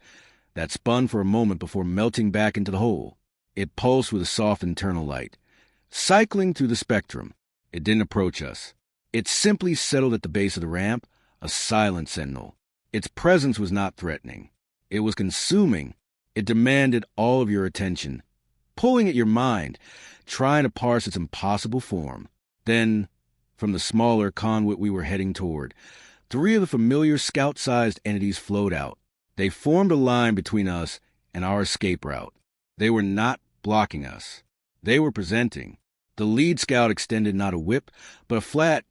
that spun for a moment before melting back into the whole. It pulsed with a soft internal light. Cycling through the spectrum, it didn't approach us. It simply settled at the base of the ramp, a silent sentinel. Its presence was not threatening. It was consuming. It demanded all of your attention, pulling at your mind, trying to parse its impossible form. Then, from the smaller conduit we were heading toward, 3 of the familiar scout-sized entities flowed out. They formed a line between us and our escape route. They were not blocking us. They were presenting. The lead scout extended not a whip, but a flat,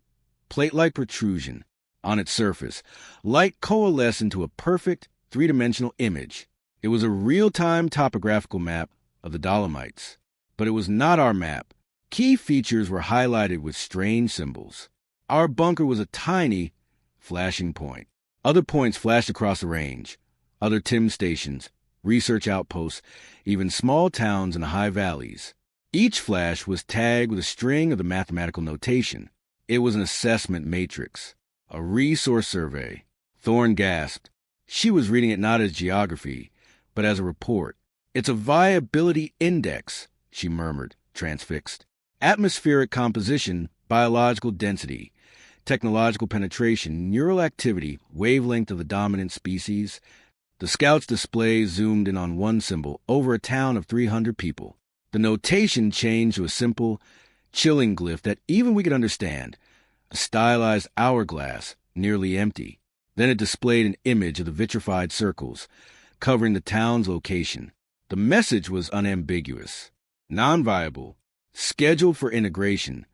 plate-like protrusion. On its surface, light coalesced into a perfect, 3-dimensional image. It was a real-time topographical map of the Dolomites. But it was not our map. Key features were highlighted with strange symbols. Our bunker was a tiny, flashing point. Other points flashed across the range. Other TIM stations, research outposts, even small towns in the high valleys. Each flash was tagged with a string of the mathematical notation. It was an assessment matrix, a resource survey. Thorne gasped. She was reading it not as geography, but as a report. It's a viability index, she murmured, transfixed. Atmospheric composition, biological density, technological penetration, neural activity, wavelength of the dominant species. The scout's display zoomed in on one symbol over a town of 300 people. The notation changed to a simple, chilling glyph that even we could understand, a stylized hourglass, nearly empty. Then it displayed an image of the vitrified circles, covering the town's location. The message was unambiguous, non-viable, scheduled for integration.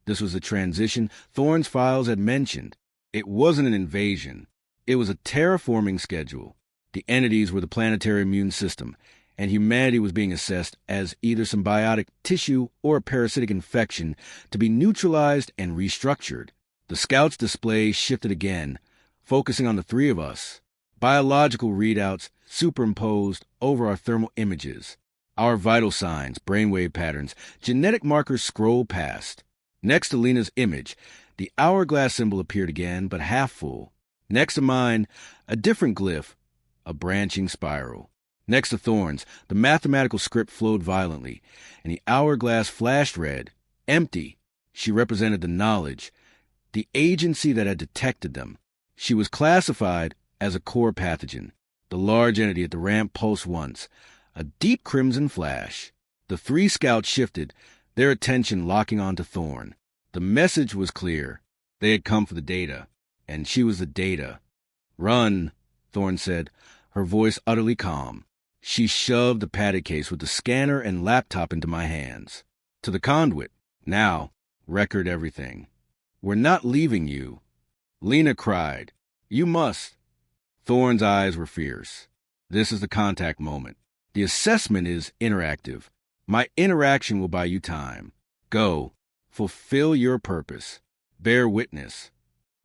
This was a transition Thorne's files had mentioned. It wasn't an invasion. It was a terraforming schedule. The entities were the planetary immune system, and humanity was being assessed as either symbiotic tissue or a parasitic infection to be neutralized and restructured. The scout's display shifted again, focusing on the 3 of us. Biological readouts superimposed over our thermal images. Our vital signs, brainwave patterns, genetic markers scrolled past. Next to Lena's image, the hourglass symbol appeared again, but half full. Next to mine, a different glyph, a branching spiral. Next to Thorne's, the mathematical script flowed violently, and the hourglass flashed red, empty. She represented the knowledge, the agency that had detected them. She was classified as a core pathogen. The large entity at the ramp pulsed once, a deep crimson flash. The 3 scouts shifted, their attention locking onto Thorne. The message was clear. They had come for the data, and she was the data. "Run," Thorne said, her voice utterly calm. She shoved the padded case with the scanner and laptop into my hands. "To the conduit. Now, record everything. We're not leaving you." Lena cried. "You must." Thorne's eyes were fierce. "This is the contact moment. The assessment is interactive. My interaction will buy you time. Go. Fulfill your purpose. Bear witness."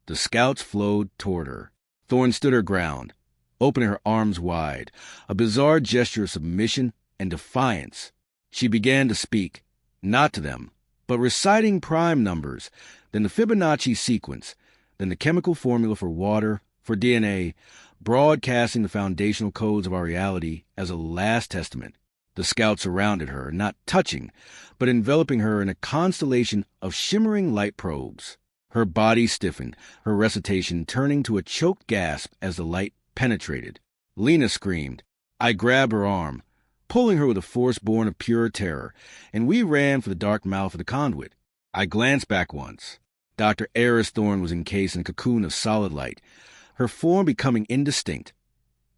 The scouts flowed toward her. Thorne stood her ground, opening her arms wide, a bizarre gesture of submission and defiance. She began to speak, Not to them, but reciting prime numbers, then the Fibonacci sequence, then the chemical formula for water, for DNA, broadcasting the foundational codes of our reality as a last testament. The scout surrounded her, not touching, but enveloping her in a constellation of shimmering light probes. Her body stiffened, her recitation turning to a choked gasp as the light penetrated. Lena screamed. I grabbed her arm, pulling her with a force born of pure terror, and we ran for the dark mouth of the conduit. I glanced back once. Dr. Aris Thorne was encased in a cocoon of solid light, her form becoming indistinct,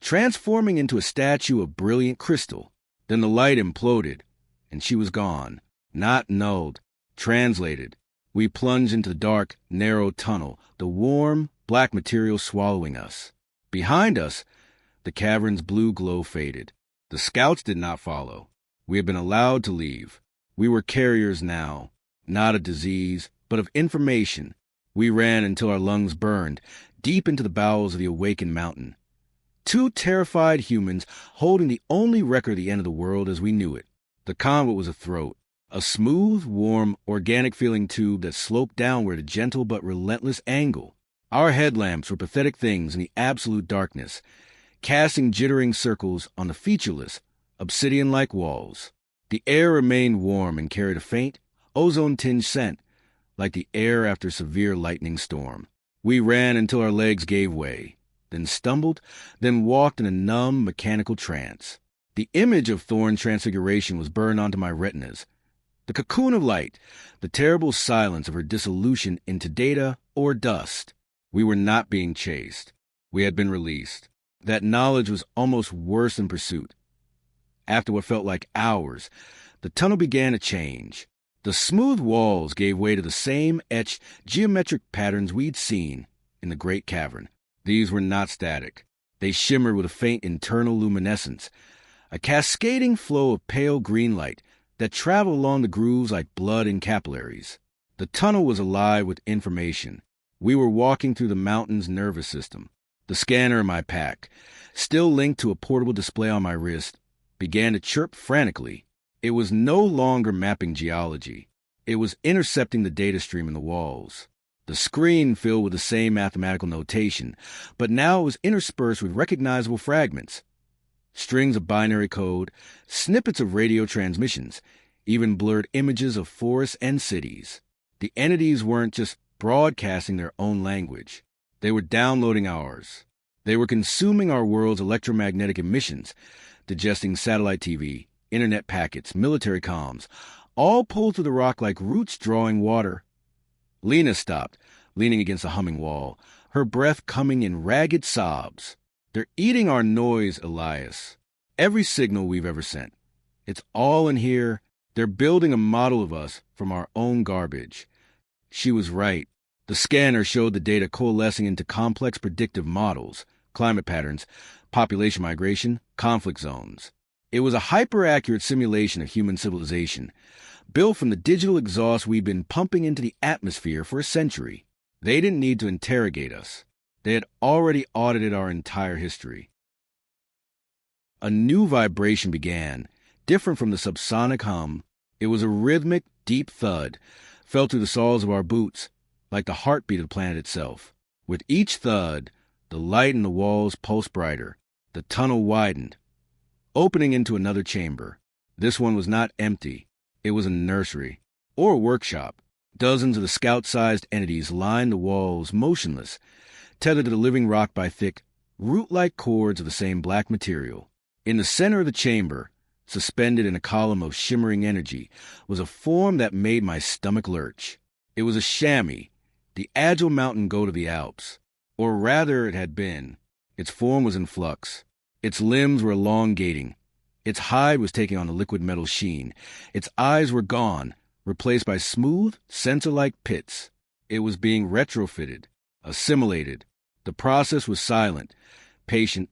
transforming into a statue of brilliant crystal. Then the light imploded, and she was gone. Not nulled, translated. We plunged into the dark, narrow tunnel, the warm, black material swallowing us. Behind us, the cavern's blue glow faded. The scouts did not follow. We had been allowed to leave. We were carriers now, not of disease, but of information. We ran until our lungs burned, deep into the bowels of the awakened mountain. Two terrified humans holding the only record of the end of the world as we knew it. The conduit was a throat, a smooth, warm, organic-feeling tube that sloped downward at a gentle but relentless angle. Our headlamps were pathetic things in the absolute darkness, casting jittering circles on the featureless, obsidian-like walls. The air remained warm and carried a faint, ozone-tinged scent, like the air after a severe lightning storm. We ran until our legs gave way, then stumbled, then walked in a numb, mechanical trance. The image of Thorne's transfiguration was burned onto my retinas. The cocoon of light, the terrible silence of her dissolution into data or dust. We were not being chased. We had been released. That knowledge was almost worse than pursuit. After what felt like hours, the tunnel began to change. The smooth walls gave way to the same etched geometric patterns we'd seen in the great cavern. These were not static. They shimmered with a faint internal luminescence, a cascading flow of pale green light that traveled along the grooves like blood in capillaries. The tunnel was alive with information. We were walking through the mountain's nervous system. The scanner in my pack, still linked to a portable display on my wrist, began to chirp frantically. It was no longer mapping geology. It was intercepting the data stream in the walls. The screen filled with the same mathematical notation, but now it was interspersed with recognizable fragments. Strings of binary code, snippets of radio transmissions, even blurred images of forests and cities. The entities weren't just broadcasting their own language. They were downloading ours. They were consuming our world's electromagnetic emissions, digesting satellite TV, internet packets, military comms, all pulled through the rock like roots drawing water. Lena stopped, leaning against a humming wall, her breath coming in ragged sobs. They're eating our noise, Elias. Every signal we've ever sent. It's all in here. They're building a model of us from our own garbage. She was right. The scanner showed the data coalescing into complex predictive models, climate patterns, population migration, conflict zones. It was a hyper-accurate simulation of human civilization, built from the digital exhaust we'd been pumping into the atmosphere for a century. They didn't need to interrogate us. They had already audited our entire history. A new vibration began, different from the subsonic hum. It was a rhythmic, deep thud, felt through the soles of our boots, like the heartbeat of the planet itself. With each thud, the light in the walls pulsed brighter. The tunnel widened, opening into another chamber. This one was not empty. It was a nursery, or a workshop. Dozens of the scout-sized entities lined the walls, motionless, tethered to the living rock by thick, root-like cords of the same black material. In the center of the chamber, suspended in a column of shimmering energy, was a form that made my stomach lurch. It was a chamois, the agile mountain goat of the Alps. Or rather, it had been. Its form was in flux. Its limbs were elongating. Its hide was taking on a liquid metal sheen. Its eyes were gone, replaced by smooth, sensor-like pits. It was being retrofitted, assimilated. The process was silent, patient,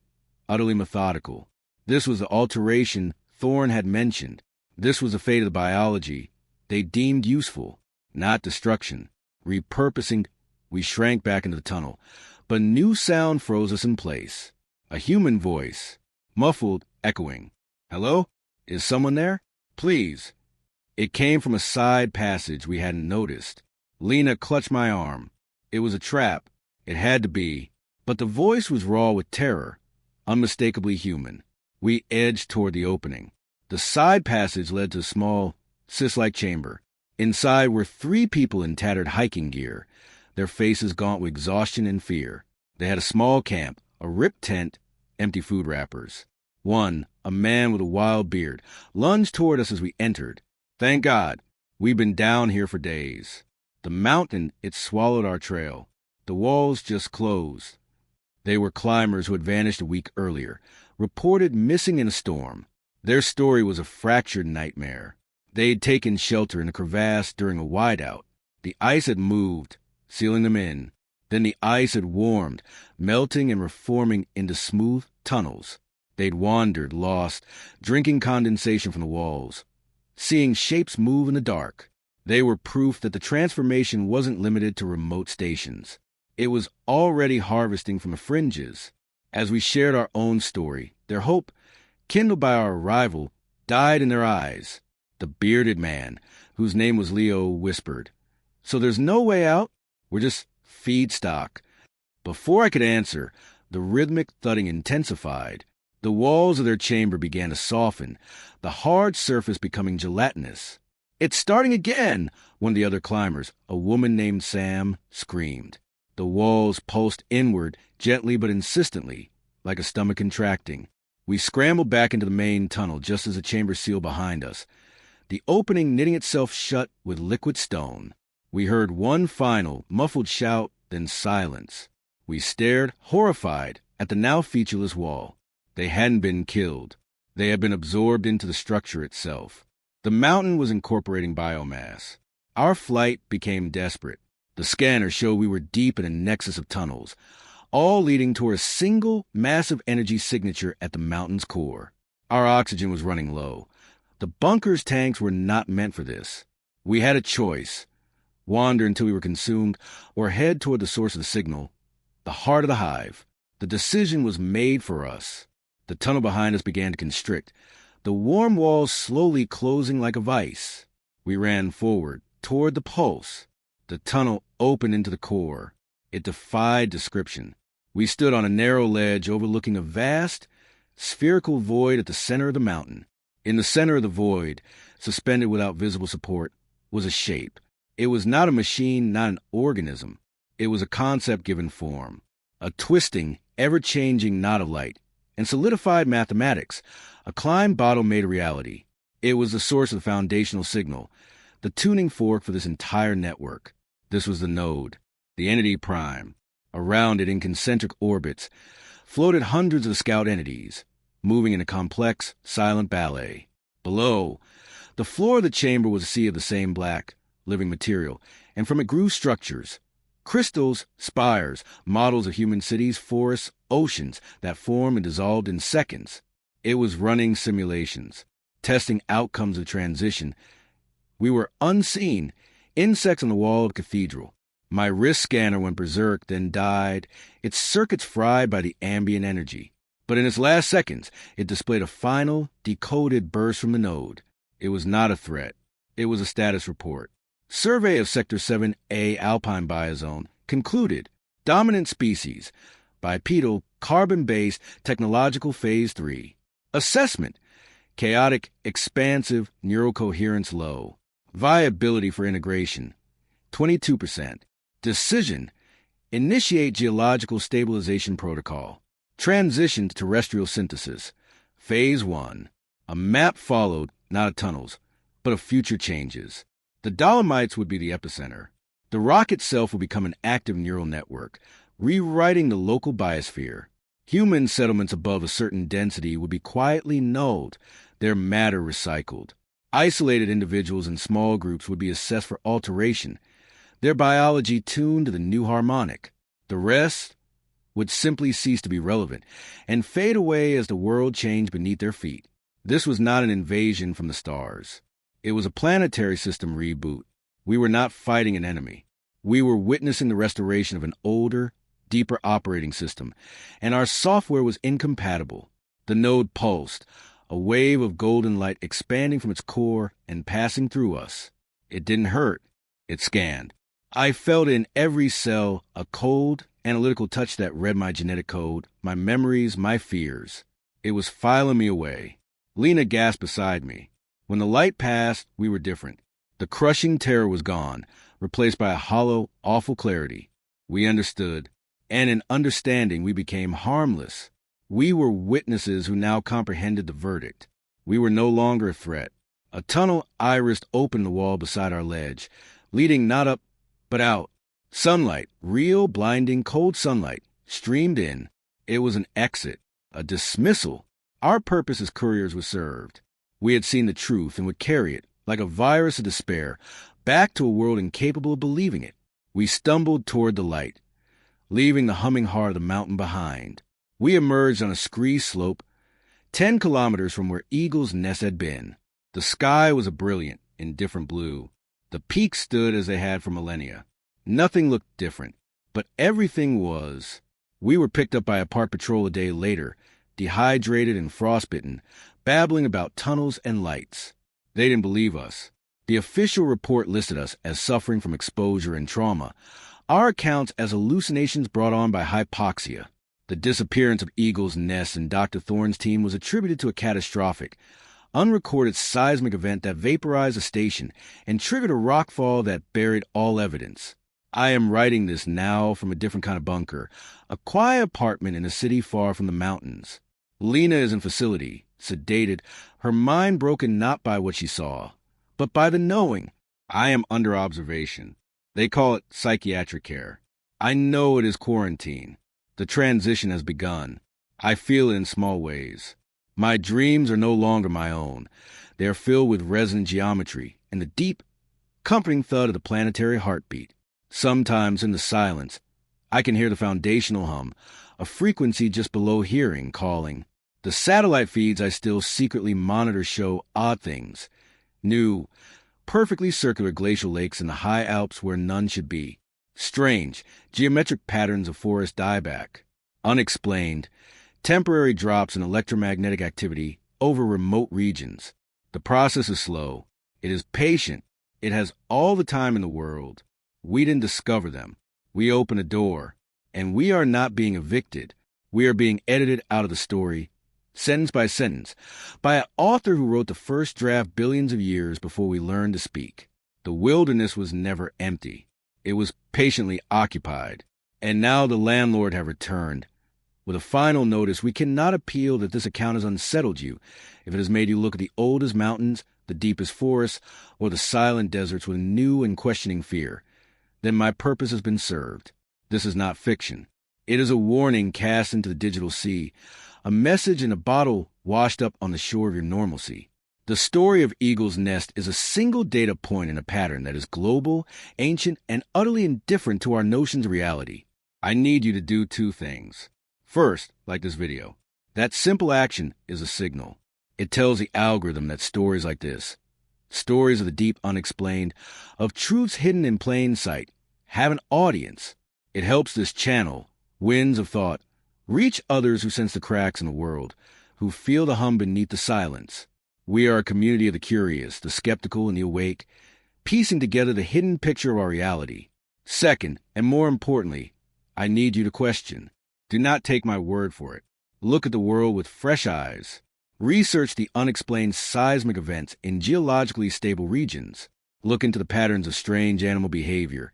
utterly methodical. This was the alteration Thorne had mentioned. This was the fate of the biology they deemed useful, not destruction. Repurposing, we shrank back into the tunnel, but a new sound froze us in place. A human voice, muffled, echoing. "Hello? Is someone there? Please." It came from a side passage we hadn't noticed. Lena clutched my arm. It was a trap. It had to be. But the voice was raw with terror, unmistakably human. We edged toward the opening. The side passage led to a small, cyst-like chamber. Inside were 3 people in tattered hiking gear, their faces gaunt with exhaustion and fear. They had a small camp, a ripped tent, empty food wrappers. One, a man with a wild beard, lunged toward us as we entered. Thank God, we'd been down here for days. The mountain, it swallowed our trail. The walls just closed. They were climbers who had vanished a week earlier, reported missing in a storm. Their story was a fractured nightmare. They'd taken shelter in a crevasse during a whiteout. The ice had moved, sealing them in. Then the ice had warmed, melting and reforming into smooth tunnels. They'd wandered, lost, drinking condensation from the walls, seeing shapes move in the dark. They were proof that the transformation wasn't limited to remote stations. It was already harvesting from the fringes. As we shared our own story, their hope, kindled by our arrival, died in their eyes. The bearded man, whose name was Leo, whispered, "So there's no way out? We're just feedstock." Before I could answer, the rhythmic thudding intensified. The walls of their chamber began to soften, the hard surface becoming gelatinous. "It's starting again!" one of the other climbers, a woman named Sam, screamed. The walls pulsed inward, gently but insistently, like a stomach contracting. We scrambled back into the main tunnel just as the chamber sealed behind us, the opening knitting itself shut with liquid stone. We heard one final, muffled shout, then silence. We stared, horrified, at the now featureless wall. They hadn't been killed. They had been absorbed into the structure itself. The mountain was incorporating biomass. Our flight became desperate. The scanner showed we were deep in a nexus of tunnels, all leading toward a single, massive energy signature at the mountain's core. Our oxygen was running low. The bunker's tanks were not meant for this. We had a choice: wander until we were consumed, or head toward the source of the signal, the heart of the hive. The decision was made for us. The tunnel behind us began to constrict, the warm walls slowly closing like a vice. We ran forward, toward the pulse. The tunnel opened into the core. It defied description. We stood on a narrow ledge overlooking a vast, spherical void at the center of the mountain. In the center of the void, suspended without visible support, was a shape. It was not a machine, not an organism. It was a concept given form. A twisting, ever-changing knot of light and solidified mathematics, a Klein bottle made a reality. It was the source of the foundational signal, the tuning fork for this entire network. This was the node, the entity prime. Around it, in concentric orbits, floated hundreds of scout entities, moving in a complex, silent ballet. Below, the floor of the chamber was a sea of the same black, living material, and from it grew structures, crystals, spires, models of human cities, forests, oceans that formed and dissolved in seconds. It was running simulations, testing outcomes of transition. We were unseen, insects on the wall of the cathedral. My wrist scanner went berserk, then died, its circuits fried by the ambient energy. But in its last seconds, it displayed a final, decoded burst from the node. It was not a threat. It was a status report. Survey of Sector 7A Alpine Biozone concluded. Dominant species. Bipedal, carbon-based, technological Phase 3. Assessment. Chaotic, expansive, neural coherence low. Viability for integration. 22%. Decision. Initiate geological stabilization protocol. Transition to terrestrial synthesis. Phase 1. A map followed, not of tunnels, but of future changes. The Dolomites would be the epicenter. The rock itself would become an active neural network, rewriting the local biosphere. Human settlements above a certain density would be quietly nulled, their matter recycled. Isolated individuals and small groups would be assessed for alteration, their biology tuned to the new harmonic. The rest would simply cease to be relevant and fade away as the world changed beneath their feet. This was not an invasion from the stars. It was a planetary system reboot. We were not fighting an enemy. We were witnessing the restoration of an older, deeper operating system, and our software was incompatible. The node pulsed, a wave of golden light expanding from its core and passing through us. It didn't hurt. It scanned. I felt in every cell a cold, analytical touch that read my genetic code, my memories, my fears. It was filing me away. Lena gasped beside me. When the light passed, we were different. The crushing terror was gone, replaced by a hollow, awful clarity. We understood, and in understanding we became harmless. We were witnesses who now comprehended the verdict. We were no longer a threat. A tunnel irised opened the wall beside our ledge, leading not up, but out. Sunlight, real, blinding, cold sunlight, streamed in. It was an exit, a dismissal. Our purpose as couriers was served. We had seen the truth and would carry it, like a virus of despair, back to a world incapable of believing it. We stumbled toward the light, leaving the humming heart of the mountain behind. We emerged on a scree slope, 10 kilometers from where Eagle's Nest had been. The sky was a brilliant, indifferent blue. The peaks stood as they had for millennia. Nothing looked different, but everything was. We were picked up by a park patrol a day later, dehydrated and frostbitten, babbling about tunnels and lights. They didn't believe us. The official report listed us as suffering from exposure and trauma, our accounts as hallucinations brought on by hypoxia. The disappearance of Eagle's Nest and Dr. Thorne's team was attributed to a catastrophic, unrecorded seismic event that vaporized the station and triggered a rockfall that buried all evidence. I am writing this now from a different kind of bunker, a quiet apartment in a city far from the mountains. Lena is in facility, sedated, her mind broken not by what she saw, but by the knowing. I am under observation. They call it psychiatric care. I know it is quarantine. The transition has begun. I feel it in small ways. My dreams are no longer my own. They are filled with resonant geometry and the deep, comforting thud of the planetary heartbeat. Sometimes in the silence, I can hear the foundational hum, a frequency just below hearing calling. The satellite feeds I still secretly monitor show odd things. New, perfectly circular glacial lakes in the high Alps where none should be. Strange, geometric patterns of forest dieback. Unexplained, temporary drops in electromagnetic activity over remote regions. The process is slow. It is patient. It has all the time in the world. We didn't discover them. We open a door, and we are not being evicted. We are being edited out of the story, sentence by sentence, by an author who wrote the first draft billions of years before we learned to speak. The wilderness was never empty. It was patiently occupied. And now the landlord have returned. With a final notice, we cannot appeal that this account has unsettled you, if it has made you look at the oldest mountains, the deepest forests, or the silent deserts with new and questioning fear. Then my purpose has been served. This is not fiction. It is a warning cast into the digital sea, a message in a bottle washed up on the shore of your normalcy. The story of Eagle's Nest is a single data point in a pattern that is global, ancient, and utterly indifferent to our notions of reality. I need you to do 2 things. First, like this video. That simple action is a signal. It tells the algorithm that stories like this, stories of the deep unexplained, of truths hidden in plain sight, have an audience. It helps this channel, Winds of Thought, reach others who sense the cracks in the world, who feel the hum beneath the silence. We are a community of the curious, the skeptical, and the awake, piecing together the hidden picture of our reality. Second, and more importantly, I need you to question. Do not take my word for it. Look at the world with fresh eyes. Research the unexplained seismic events in geologically stable regions. Look into the patterns of strange animal behavior,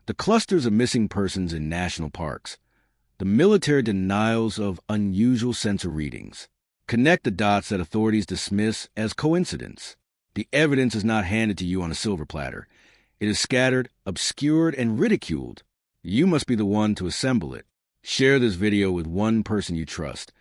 the clusters of missing persons in national parks, the military denials of unusual sensor readings. Connect the dots that authorities dismiss as coincidence. The evidence is not handed to you on a silver platter. It is scattered, obscured, and ridiculed. You must be the one to assemble it. Share this video with one person you trust,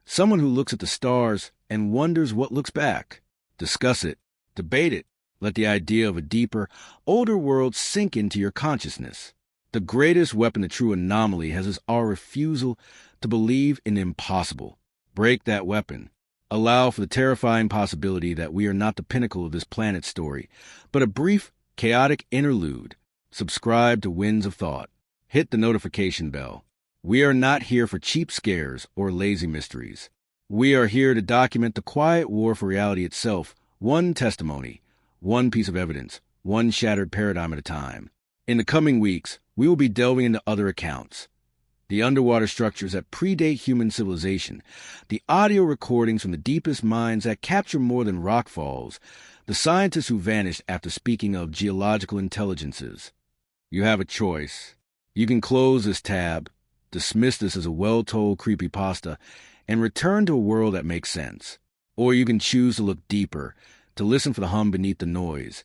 someone who looks at the stars and wonders what looks back. Discuss it. Debate it. Let the idea of a deeper, older world sink into your consciousness. The greatest weapon the true anomaly has is our refusal to believe in the impossible. Break that weapon. Allow for the terrifying possibility that we are not the pinnacle of this planet's story, but a brief, chaotic interlude. Subscribe to Winds of Thought. Hit the notification bell. We are not here for cheap scares or lazy mysteries. We are here to document the quiet war for reality itself, one testimony, one piece of evidence, one shattered paradigm at a time. In the coming weeks, we will be delving into other accounts. The underwater structures that predate human civilization, the audio recordings from the deepest minds that capture more than rock falls, the scientists who vanished after speaking of geological intelligences. You have a choice. You can close this tab, dismiss this as a well-told creepypasta, and return to a world that makes sense. Or you can choose to look deeper, to listen for the hum beneath the noise,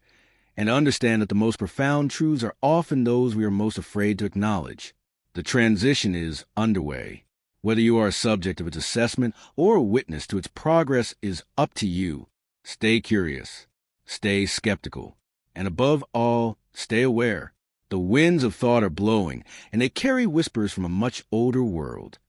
and understand that the most profound truths are often those we are most afraid to acknowledge. The transition is underway. Whether you are a subject of its assessment or a witness to its progress is up to you. Stay curious, stay skeptical, and above all, stay aware. The winds of thought are blowing, and they carry whispers from a much older world.